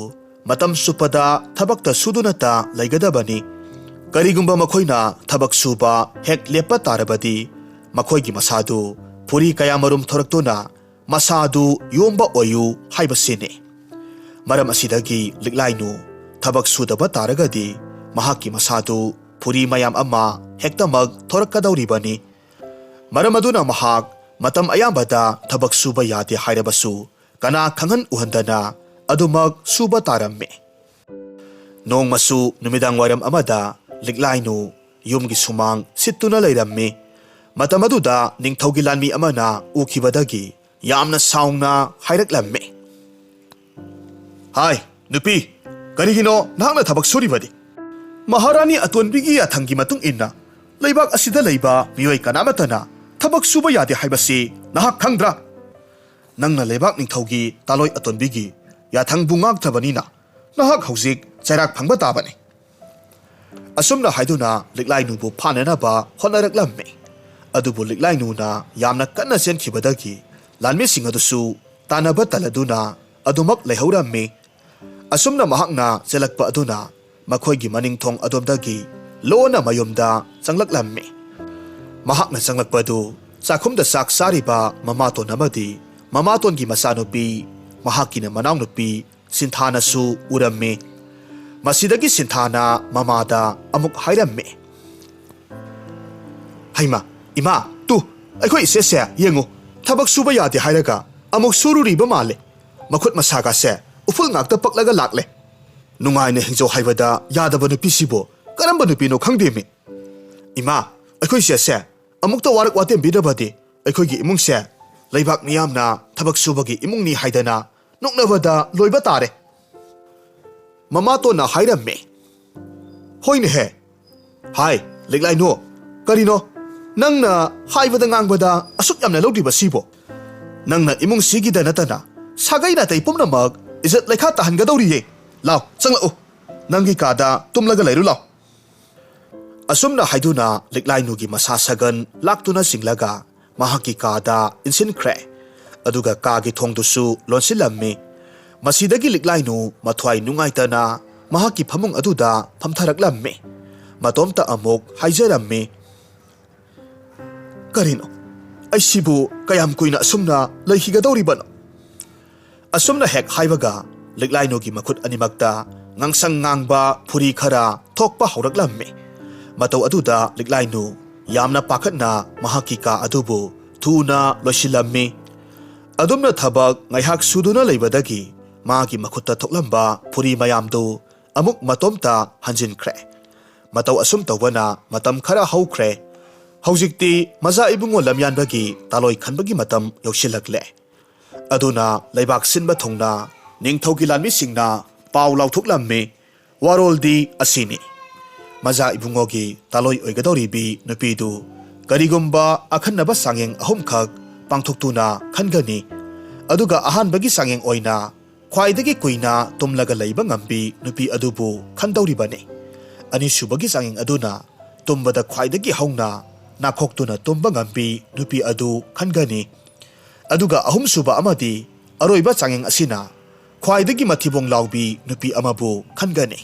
ꯃꯇꯝ ꯆꯨꯞꯄꯗ ꯊꯕꯛꯇ ꯁꯨꯗꯨꯅꯇ ꯂꯩꯒꯗꯕꯅꯤ꯫ ꯀꯔꯤꯒꯨꯝꯕ ꯃꯈꯣꯏꯅ ꯊꯕꯛ ꯁꯨꯕ ꯍꯦꯛ ꯂꯦꯞꯄ ꯇꯥꯔꯕꯗꯤ ꯃꯈꯣꯏꯒꯤ ꯃꯁꯥꯗꯨ ꯐꯨꯔꯤ ꯀꯌꯥꯃꯔꯨꯝ ꯊꯣꯔꯛꯇꯨꯅ ꯃꯁꯥꯗꯨ ꯌꯣꯝꯕ ꯑꯣꯏꯌꯨ ꯍꯥꯏꯕꯁꯤꯅꯤ꯫ ꯃꯔꯝ ꯑꯁꯤꯗꯒꯤ ꯂꯤꯛꯂꯥꯏꯅꯨ ꯊꯕꯛ ꯁꯨꯗꯕ ꯇꯥꯔꯒꯗꯤ ꯃꯍꯥꯛꯀꯤ ꯃꯁꯥꯗꯨ ꯐꯨꯔꯤ ꯃꯌꯥꯝ ꯑꯃ ꯍꯦꯛꯇꯃꯛ ꯊꯣꯔꯛꯀꯗꯧꯔꯤꯕꯅꯤ꯫ ꯃꯔꯝ ꯑꯗꯨꯅ ꯃꯍꯥꯛ ꯃꯇꯝ ꯑꯌꯥꯝꯕꯗ ꯊꯕꯛ ꯁꯨꯕ ꯌꯥꯗꯦ ꯍꯥꯏꯔꯕꯁꯨ ꯀꯅꯥ ꯈꯪꯍꯟ ꯎꯍꯟꯗꯅ ꯑꯗꯨꯃꯛ ꯁꯨꯕ ꯇꯥꯔꯝꯃꯤ꯫ ꯅꯣꯡꯃꯁꯨ ꯅꯨꯃꯤꯗꯥꯡ ꯋꯥꯏꯔꯝ ꯑꯃꯗ ꯂꯤꯛꯂꯥꯏꯅꯨ ꯌꯨꯝꯒꯤ ꯁꯨꯃꯥꯡ ꯁꯤꯠꯇꯨꯅ ꯂꯩꯔꯝꯃꯤ꯫ ꯃꯇꯝ ꯑꯗꯨꯗ ꯅꯤꯡꯊꯧꯒꯤ ꯂꯥꯟꯃꯤ ꯑꯃꯅ ꯎꯈꯤꯕꯗꯒꯤ ꯌꯥꯝꯅ ꯁꯥꯎꯅ ꯍꯥꯏꯔꯛꯂꯝꯃꯤ꯫ ꯍꯥꯏ ꯅꯨꯄꯤ, ꯀꯔꯤꯒꯤꯅꯣ ꯅꯍꯥꯛꯅ ꯊꯕꯛ ꯁꯨꯔꯤꯕꯗꯤ? ꯃꯍꯥꯔꯥꯅꯤ ꯑꯇꯣꯟꯕꯤꯒꯤ ꯌꯥꯊꯪꯒꯤ ꯃꯇꯨꯡ ꯏꯟꯅ ꯂꯩꯕꯥꯛ ꯑꯁꯤꯗ ꯂꯩꯕ ꯃꯤꯑꯣꯏ ꯀꯅꯥꯃꯠꯇꯅ ꯊꯕꯛ ꯁꯨꯕ ꯌꯥꯗꯦ ꯍꯥꯏꯕꯁꯤ ꯅꯍꯥꯛ ꯈꯪꯗ꯭ꯔꯥ? ꯅꯪꯅ ꯂꯩꯕꯥꯛ ꯅꯤꯡꯊꯧꯒꯤ ꯇꯥꯂꯣꯏ ꯑꯇꯣꯟꯕꯤꯒꯤ ꯌꯥꯊꯪꯕꯨ ꯉꯥꯛꯇꯕꯅꯤꯅ ꯅꯍꯥꯛ ꯍꯧꯖꯤꯛ ꯆꯩꯔꯥꯛ ꯐꯪꯕ ꯇꯥꯕꯅꯤ꯫ ꯑꯁꯨꯝꯅ ꯍꯥꯏꯗꯨꯅ ꯂꯤꯛꯂꯥꯏꯅꯨꯕꯨ ꯐꯥꯅꯅꯕ ꯍꯣꯠꯅꯔꯛꯂꯝꯃꯤ꯫ ꯑꯗꯨꯕꯨ ꯂꯤꯛꯂꯥꯏꯅꯨꯅ ꯌꯥꯝꯅ ꯀꯟꯅ ꯆꯦꯟꯈꯤꯕꯗꯒꯤ ꯂꯥꯟꯃꯤꯁꯤꯡ ꯑꯗꯨꯁꯨ ꯇꯥꯟꯅꯕ ꯇꯜꯂꯗꯨꯅ ꯑꯗꯨꯃꯛ ꯂꯩꯍꯧꯔꯝꯃꯤ꯫ ꯑꯁꯨꯝꯅ ꯃꯍꯥꯛꯅ ꯆꯦꯜꯂꯛꯄ ꯑꯗꯨꯅ ꯃꯈꯣꯏꯒꯤ ꯃꯅꯤꯡꯊꯣꯡ ꯑꯗꯣꯝꯗꯒꯤ ꯂꯣꯟꯅ ꯃꯌꯨꯝꯗ ꯆꯪꯂꯛꯂꯝꯃꯤ꯫ ꯃꯍꯥꯛꯅ ꯆꯪꯂꯛꯄꯗꯨ ꯆꯥꯛꯈꯨꯝꯗ ꯆꯥꯛ ꯆꯥꯔꯤꯕ ꯃꯃꯥꯇꯣꯟ ꯑꯃꯗꯤ ꯃꯃꯥꯇꯣꯟꯒꯤ ꯃꯆꯥꯅꯨꯄꯤ ꯃꯍꯥꯛꯀꯤꯅ ꯃꯅꯥꯎꯅꯨꯄꯤ ꯁꯤꯟꯊꯥꯅꯁꯨ ꯎꯔꯝꯃꯤ꯫ ꯃꯁꯤꯗꯒꯤ ꯁꯤꯟꯊꯥꯅ ꯃꯃꯥꯗ ꯑꯃꯨꯛ ꯍꯥꯏꯔꯝꯃꯤ꯫ Haima, ima, tu, akhoi ise se yengu. Thabak suba yade hairaga amok sururiba male. Makhut masaga se uful ngakta paklaga lakle. Nungai ne hingjo haibada yadaba nupi sibo karamba nupi no khangde mi. Ima, akhoi se amukta warak watem bidabadi akhoi gi imung se leibak miyamna thabak subagi imung ni haidana noknabada loiba tare. Mama to na hairamme. Hoine he. Hai, leglai no. Karino, nangna haibada ngangbada asuk yamna lodiba sibo. Nangna imung sigida natana sagai na tay pumna mag izat lekha tahan gadawri ye. Lao, sangla nangi kada tumlaga layru lao. Asumna haiduna leglai no gi masasagan laktuna singlaga mahaki kada insin kre. Aduga kagi thongdusu lonsilammi. Masidagi leglai no mathwai nungaitana mahaki phamung aduda phamtharaklammi. Matomta amok haijarammi. Karino, aisibu kayam kuina asumna laihigadawribano. Asumna hek haibaga leglai no gi makhut animakta ngangsang ngangba phuri khara thokpa hauraklammi. Mataw aduda leglai no yamna pakhatna mahaki ka adubu thuna loisilammi. Adumna thabak ngaihak suduna leibadagi magi makhutta thoklamba phuri mayamdu amuk matomta hanjinkhre. Mataw asum tawbana matam khara haukhre. Haujikti maza ibungo lamyanbagi taloi khanbagi matam yausilakle. Aduna leibak sinba thongna ningthaugi lanmi singna paw lauthuklammi waroldi asini. Maza ibungogi taloi oigadoribi nupidu karigumba akhannaba sangeng ahumkhak pangthuktuna khangani. Aduga ahanbagi sangeng oina khwaidagi kuina tumlaga leiba ngambi nupi adubu khandawribane. Anisubagi sangeng aduna tumbada khwaidagi hauna nakhoktuna tumba ngambi nupi adu khangani. Aduga ahumsuba amadi aroiba sangeng asina khwaidagi mathibong laubi nupi amabu khangani.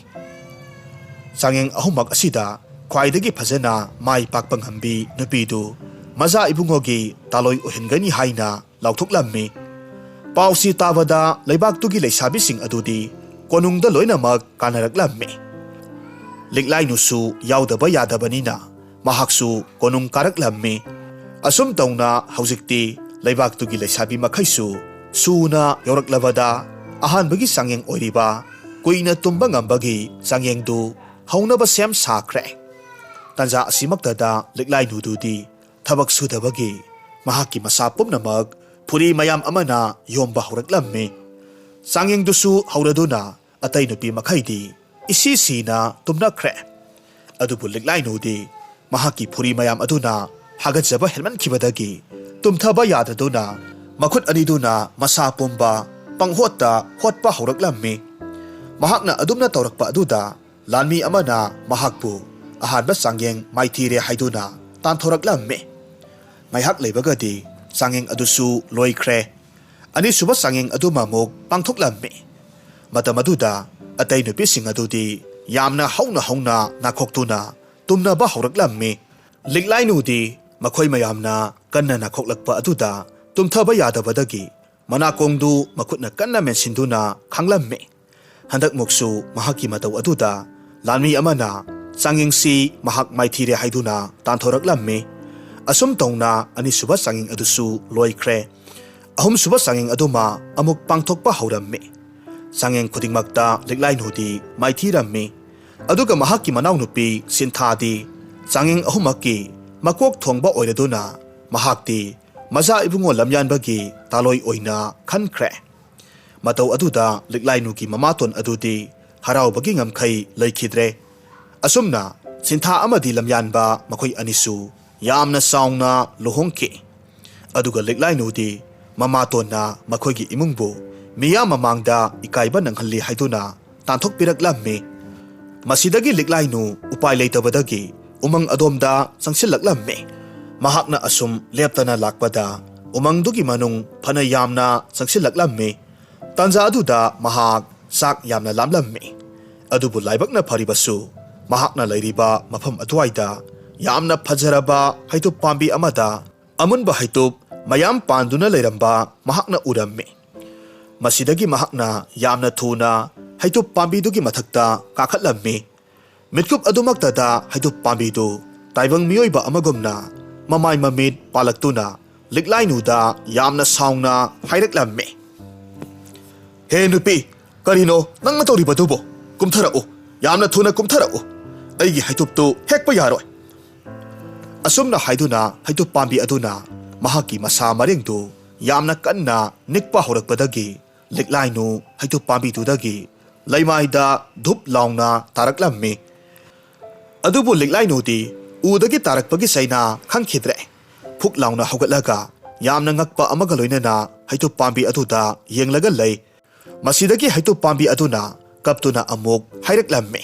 Sangeng ahumak asida khwaidagi phajana mai pakpa ngambi nupidu maza ibungogi taloi ohingani haina lauthuklammi. Pausi tabada leibak tugi leisabising adudi konungda loinamak kanaraklammi. Leglai nusu yaudaba yadabanina mahaksu konung karaklammi. Asum tauna haujikti leibak tugi leisabi makhaisu suna yauraklabada ahanbagi sangeng oiriba kuina tumba ngambagi sangengdu haunaba sem sakre. Tanja asimaktada leglai nududi thabak sudabagi mahaki masa pumnamak phuri mayam amana yomba hauraklammi. Sangengdusu hauraduna atay nupi makhaidi isi sina tumnakre. Adubu leglai nudi mahaki phuri mayam aduna hagajaba helman kibadagi tumthaba yadaduna makhut aniduna masa pumba panghota hotpa hauraklammi. Mahakna adumna tawrakpa aduda lanmi amana mahakpu ahanba sangyeng maithire haiduna tanthoraklammi. Ngaihak leibagadi sangeng adusu loikre. Ani suba sangeng adu mamuk pangthoklammi. Matam aduda atay nupising adudi yamna hauna nakhoktuna tumna ba hauraklammi. Leglai nudi makhoi mayamna kanna nakhoklakpa aduda tumthaba yadabadagi manakongdu makhutna kanna mensinduna khanglammi. Handak muksu mahaki mataw aduda lanmi amana sangeng si mahak maithire haiduna tanthoraklammi. Asum tauna ani suba sangeng adusu loikre. Ahum suba sangeng aduma amuk pangthokpa haurammi. Sangeng khudingmakta leglai nudi maithirammi. Aduga mahaki manaw nupi sinthadi sangeng ahumaki makok thongba oiraduna mahakti maza ibungo lamyanbagi taloi oina khankre. Mataw aduda leglai nugi mamaton adudi haraubagi ngamkhai leikhidre. Asumna sintha amadi lamyanba makhoi anisu yamna sauna luhongki. Aduga leglai nudi mamatonna makhoigi imungbu miya mamangda ikaiba nanghalli haiduna tanthokpiraklammi. Masidagi leglai nu upai leitabadagi umang adomda sangsilaklammi. Mahakna asum leptana lakpada umangdugi manung phana yamna sangsilaklammi. Tanja aduda mahak sak yamna lamlammi. Adubu laibakna pharibasu mahakna leiriba mafam aduaida yamna phajaraba haitup pambi amada amunba haitup mayam panduna leiramba mahakna urammi. Masidagi mahakna yamna thuna haitup pambidugi mathakta kakhatlammi. Mitkup adumaktada haitup pambidu taibang miyoiba amagumna mamai mamit palaktuna liklainu da yamna saungna hairaklame. He nupi, karino nang natoribatubo kumtharao yamna thuna kumtharao aigi haituptu hekpa yaroi. Asumna haiduna haitup pambi aduna mahaki masa marengdu yamna kanna nikpa horakpadagi liklainu haitup pambi tudagi laimaida dhup laungna taraklamme. Adubu liklainu di udagi tarakpagi saina khangkhidre phuk laungna hogatlaga yamna ngakpa amaga loinana haitup pambi aduda yenglaga lei. Masidagi haitup pambi aduna kaptuna amuk hairaklamme.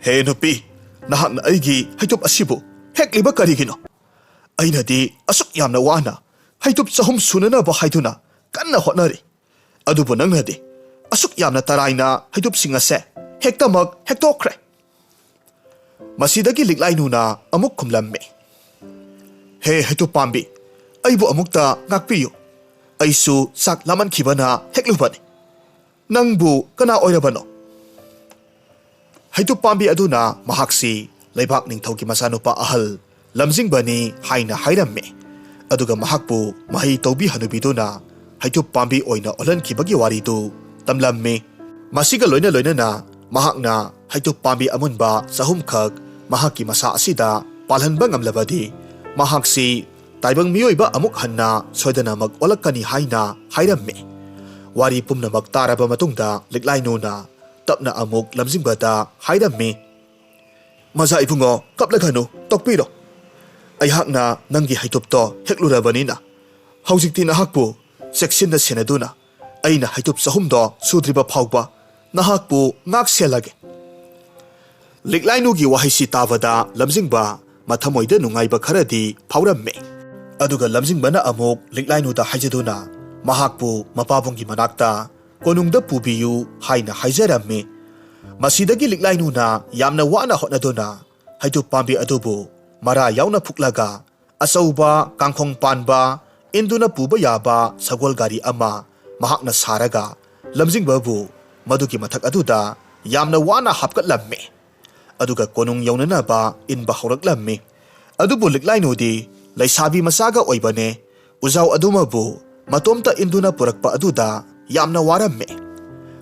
He nupi, nahakna aigi haitup asibu hekliba karigino. Aina di asuk yamna wana haitup sahum sunana ba haiduna kanna hotnari. Adubu nangna di asuk yamna taraina haitup singase hektamak hektokre. Masidagi liklainu na amuk kumlamme. He haitup pambi, aibu amukta ngakpiyo. Aisu sak laman kibana heklubani. Nangbu kana oirabano. Haitup pambi aduna mahaksi leibak ningthauki masanupa ahal lamjingbani haina hairamme. Aduga mahakpu mahi taubi hanubiduna haitup pambi oina olankibagi waridu tamlamme. Masiga loina na mahakna haitup pambi amunba sahumkhak mahaki masa asida palhanba ngamlabadi mahaksi taibang miyoiba amuk hanna soidana mag olakani haina hairamme. Wari pumnamak taraba matungda liklainu na tapna amuk lamjingbada hairamme. Maza ibungo kaplagano tokpiro. Ayhakna nangi haitupto heklurabanina. Haujikti nahakpu seksinna senaduna aina haitup sahumdo sudriba phawba nahakpu ngak selage. Liklainu gi wahisi tavada lamjingba mathamoida nungaiba kharadi phawramme. Aduga lamjingbana amuk liklainu da haijaduna mahakpu mapabunggi manakta konungda pubiyu haina haijaramme. Masidagi liklainu na yamna wana hotnaduna haitup pambi adubu mara yauna phuklaga asauba kangkhong panba induna puba yaba sagol gari ama mahakna saraga lamjingbabu madugi mathak aduda yamna wana hapkatlamme. Aduga konung yaunana ba inba horaklamme. Adubu liklainu di laisabi masaga oibane uzaw adumabu matomta induna purakpa aduda yamna waramme.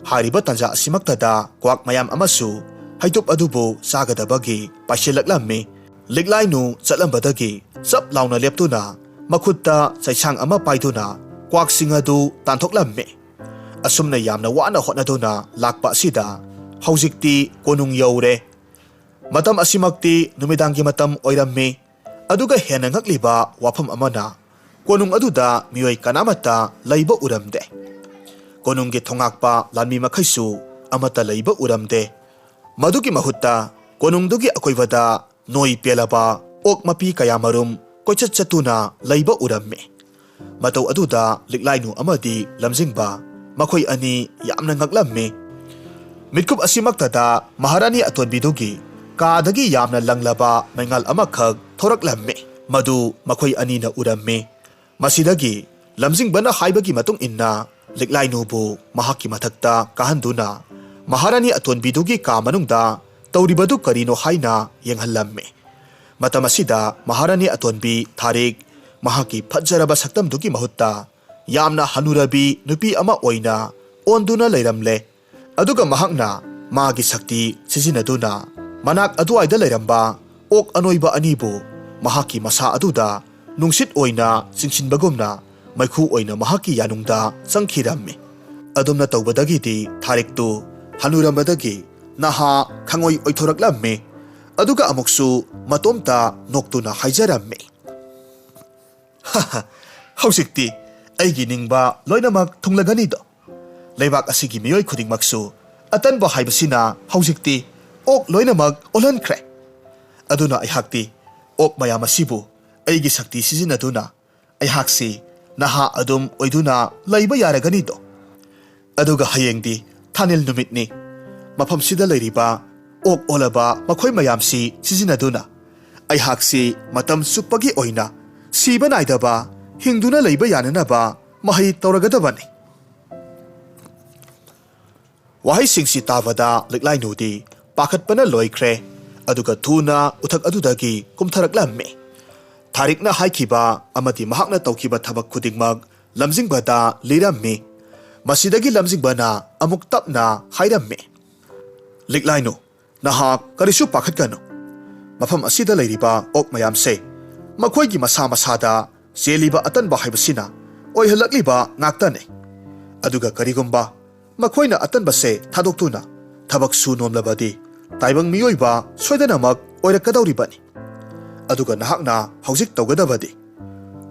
Hariba tanja asimaktada kwak mayam amasu haitup adubu sagadabagi paishilaklamme. Liklainu chatlambadagi chap launa leptuna makhutta saisang ama paiduna kwak singadu tantoklamme. Asumna yamna wana hotnaduna lakpa asida haujikti konung yaure. Matam asimakti numidangi matam oiramme. Aduga hena ngakliba wafam amana konung aduda miyoi kanamata laiba uramde. Konunggi thongakpa lanmi makhaisu amata laiba uramde. Madugi mahutta konungdugi akoibada noi pelaba ok mapi kayamarum koichat chatuna laiba uramme. Matau aduda liklainu amadi lamjingba makhoi ani yamna ngaklamme. Mitkup asimaktada maharani atonbidugi kadagi yamna langlaba maingal amakhak thoraklamme. Madu makhoi ani na uramme. Masidagi lamjingbana haibagi matung inna liklainu bu mahaki mathakta kahanduna maharani atonbidugi ka manungda tauribadu karino haina yenghallamme. Matamasida maharani atonbi tharik mahaki phajjaraba saktamdugi mahutta yamna hanurabi nupi ama oina onduna leiramle. Aduga mahakna magi sakti sizinaduna manak aduaida leiramba ok anoiba anibu mahaki masa aduda nungsit oina singsinbagumna maikhu oina mahaki yanungda sangkhiramme. Adumna tawbadagidi thariktu hanurambadagi naha khangoi oithoraklamme. Aduga amuksu matomta noktuna haijaramme. Haha, haujikti aigi ningba loinamak thunglaganido. Leibak asigi miyoi khudingmaksu atanba haibasina haujikti ok loinamak olankhre. Aduna aihakti ok mayam asibu aigi sakti sizinaduna aihaksi naha adum oiduna laiba yaraganido. Aduga hayengdi thanil numitni mafam sida leiriba ok olaba makhoi mayamsi sizinaduna aihaksi matam supagi oina siba naidaba hingduna leiba yananaba mahi tawragadabani. Wahai singsi tavada liklainudi pakhatpana loikre aduga thuna uthak adudagi kumtharaklamme. Tharikna haikiba amati mahakna tawkiba thabak khudingmak lamjingbada lirammi. Masidagi lamjingbana amuk tapna hairammi. Liklaino, nahak karisu pakhatkano. Mafam asida leiriba ok mayamse. Makhoigi masa masada seliba atanba haibasina oihalakliba ngaktane. Aduga karigumba makhoina atanbase thadoktuna thabak su nomlabadi taibang miyoiba soidanamak oirakadauribani. Aduga nahakna haujik tawgadabadi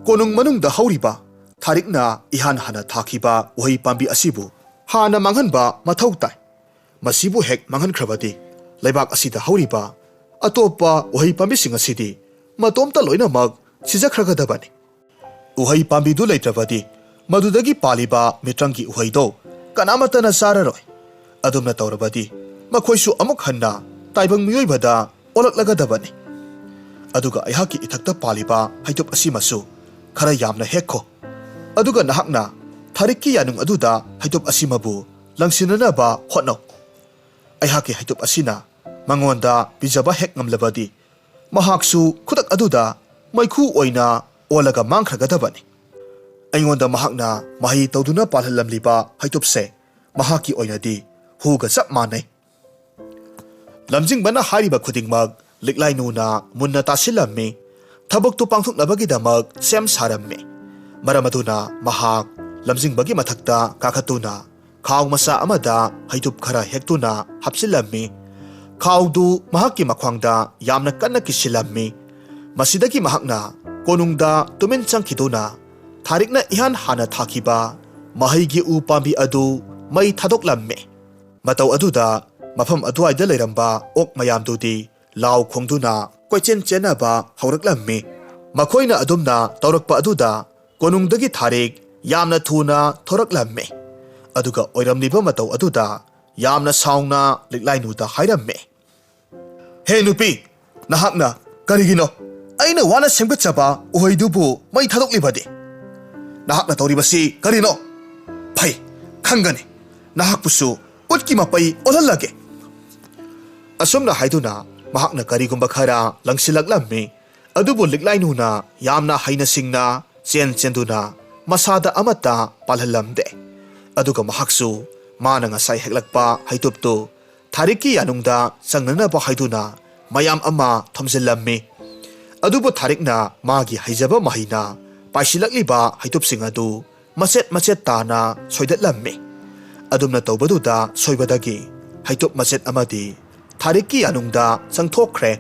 konung manungda hauriba Tharikna ihan hana thakiba uhai pambi asibu hana manghanba mathau tai. Masibu hek manghankrabadi leibak asida hauriba atopa uhai pambi sing asidi matomta loinamak sijakhragadabani. Uhai pambi du leitrabadi madudagi paliba mitrangi uhai do kanamatana sararoi. Adumna tawrabadi makhoisu amuk hanna taibang miyoibada olaklagadabani. Aduga aihaki ithakta paliba haitup asimasu khara yamna hekko. Aduga nahakna Tharikki yanung aduda haitup asimabu langsinanaba hotno. Aihaki haitup asina mangonda bijaba hek ngamlabadi mahaksu khudak aduda maikhu oina olaga mangkhragadabani. Aingonda mahakna mahi tawduna palhalamliba haitupse mahaki oinadi huga chap manai. Lamjingbana hariba khudingmak liklainuna munna tasilammi thabaktu pangthoknabagidamak sem sarammi. Maramaduna mahak lamjingbagi mathakta kakhatuna khaw masa amada haitup khara hektuna hapsilammi. Khawdu mahakki makhwangda yamna kanna kisilammi. Masidagi mahakna konungda tumin changkhiduna Tharikna ihan hana thakiba mahaigi u pambi adu mai thadoklammi. Mataw aduda mafam aduaida leiramba ok mayamdudi law khongduna koichen chenaba hauraklammi. Makhoina adumna tawrakpa aduda konungdagi Tharik yamna thuna thoraklammi. Aduga oiramliba mataw aduda yamna saungna liklainuda hairammi. He nupi nahakna karigino aina wana semgatchaba uhaidubu mai thadoklibadi. Nahakna tawribasi karino phai khangani nahakpusu utki mapai olalage. Asumna haiduna mahakna karigumba khara langsilaklammi. Adubu liklainuna yamna haina singna chen chenduna masada amata palhalamde. Aduga mahaksu mana ngasai heklakpa haituptu Tharikki yanungda changnanaba haiduna mayam ama thomjilammi. Adubu Tharikna magi haijaba mahina paisilakliba haitupsing adu machet tana soidatlammi. Adumna tawbaduda soibadagi haitup machet amadi Tharikki yanungda changthokkhre.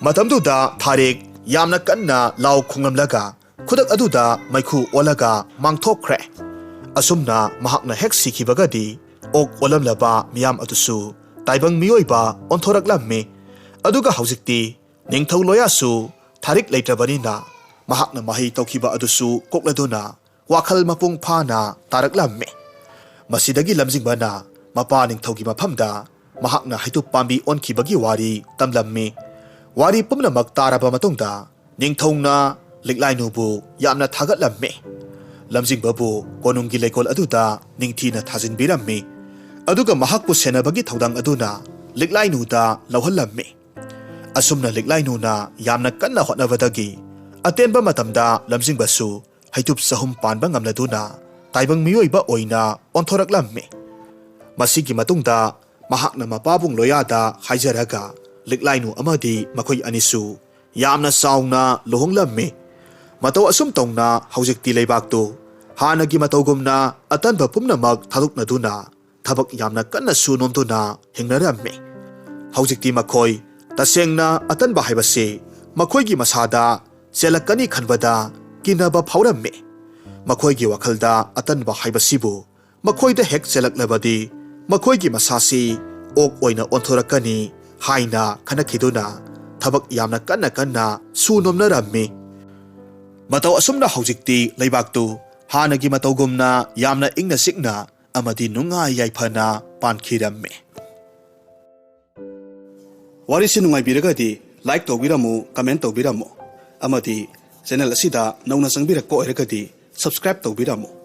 Matamduda Tharik yamna kanna law khunglamlaga khudak aduda maikhu olaga mangthokkhre. Asumna mahakna hek sikhibagadi ok olamlaba miyam adusu taibang miyoiba onthoraklammi. Aduga haujikti ningthau loyasu Tharik leitrabanina mahakna mahi tawkiba adusu kokladuna wakhal mapung phana taraklammi. Masidagi lamjingbana mapa ningthaugi mafamda mahakna haitup pambi onkibagi wari tamlammi. Wari pumnamak taraba matungda ningthauna liklainubu yamna thagatlammi. Lamjingbabu konunggi lekol aduda ningthina thajinbirammi. Aduga mahakpu senabagi thaudang aduna liklainuda lauhallammi. Asumna liklainuna yamna kanna hotnabadagi atenba matamda lamjingbasu haitup sahum panba ngamladuna taibang miyoiba oina onthoraklammi. Masigi matungda mahakna mapabung loyada haijaraga liklainu amadi makhoi anisu yamna saungna lohonglammi. Mataw asum tongna haujikti leibaktu hanagi matawgumna atanba pumnamak thaduknaduna thabak yamna kanna su nomduna hingnarammi. Haujikti makhoi tasengna atanba haibase makhoigi masada selakani khanbada kinaba phaurammi. Makhoigi wakhalda atanba haibasibu makhoida hek selaklabadi makhoigi masasi ok oina onthorakani haina khanakhiduna thabak yamna kanna su nomnarammi. Mataw asumna haujikti leibaktu hanagi matawgumna yamna ingna sikna amadi nungai yaifana pankhirammi. Warisi nungai biragadi like tawbiramu comment tawbiramu amadi channel asida nauna sangbirakko oiragadi subscribe tawbiramu.